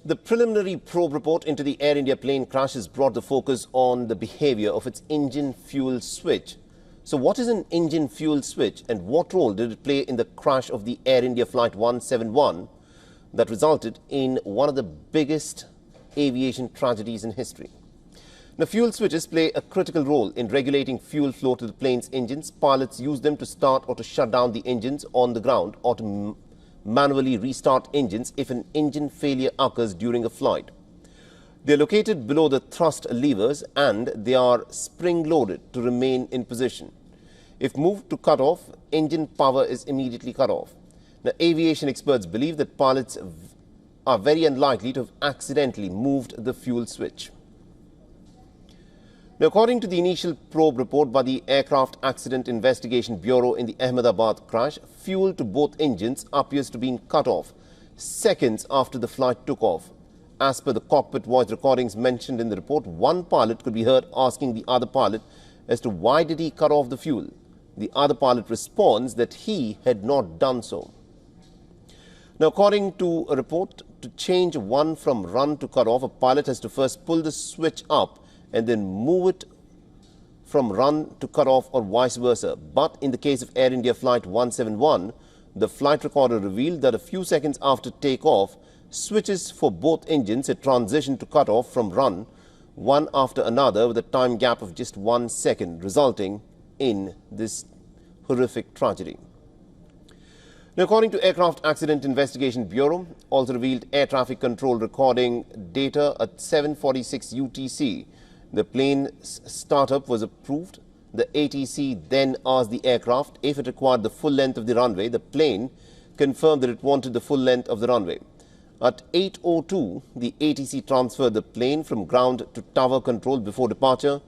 The preliminary probe report into the Air India plane crash has brought the focus on the behavior of its engine fuel switch. So what is an engine fuel switch and what role did it play in the crash of the Air India Flight 171 that resulted in one of the biggest aviation tragedies in history? Now, fuel switches play a critical role in regulating fuel flow to the plane's engines. Pilots use them to start or to shut down the engines on the ground or to manually restart engines if an engine failure occurs during a flight. They are located below the thrust levers and they are spring-loaded to remain in position. If moved to cut off, engine power is immediately cut off. Now, aviation experts believe that pilots are very unlikely to have accidentally moved the fuel switch. Now, according to the initial probe report by the Aircraft Accident Investigation Bureau in the Ahmedabad crash, fuel to both engines appears to be cut off seconds after the flight took off. As per the cockpit voice recordings mentioned in the report, one pilot could be heard asking the other pilot as to why did he cut off the fuel. The other pilot responds that he had not done so. Now, according to a report, to change one from run to cut off, a pilot has to first pull the switch up and then move it from run to cut off or vice versa. But in the case of Air India Flight 171, the flight recorder revealed that a few seconds after takeoff, switches for both engines had transitioned to cut off from run, one after another with a time gap of just 1 second, resulting in this horrific tragedy. Now, according to Aircraft Accident Investigation Bureau, also revealed air traffic control recording data at 7:46 UTC. The plane's startup was approved. The ATC then asked the aircraft if it required the full length of the runway. The plane confirmed that it wanted the full length of the runway. At 8:02, the ATC transferred the plane from ground to tower control before departure.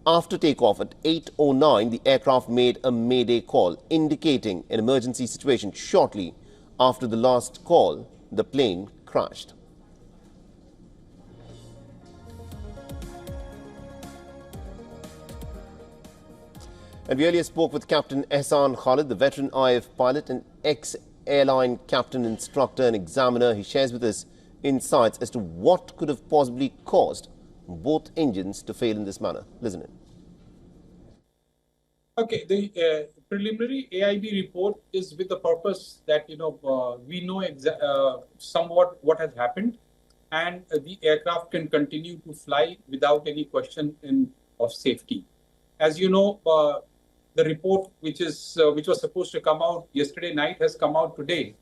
After takeoff at 8:09, the aircraft made a mayday call, indicating an emergency situation. Shortly after the last call, the plane crashed. And we earlier spoke with Captain Ehsan Khalid, the veteran IF pilot and ex-airline captain, instructor and examiner. He shares with us insights as to what could have possibly caused both engines to fail in this manner. Listen in. Okay, the preliminary AIB report is with the purpose that, we know somewhat what has happened, and the aircraft can continue to fly without any question of safety. As you know, the report which was supposed to come out yesterday night has come out today,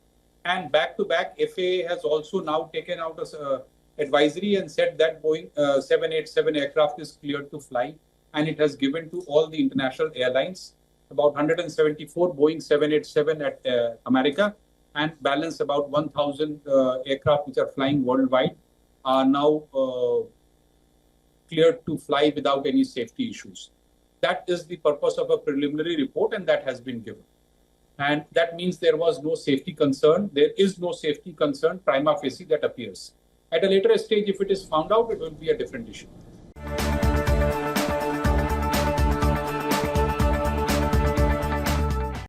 and back to back FAA has also now taken out an advisory and said that Boeing 787 aircraft is cleared to fly, and it has given to all the international airlines about 174 Boeing 787 at America, and balance about 1,000 aircraft which are flying worldwide are now cleared to fly without any safety issues. That is the purpose of a preliminary report, and that has been given. And that means there was no safety concern. There is no safety concern prima facie that appears. At a later stage, if it is found out, it will be a different issue.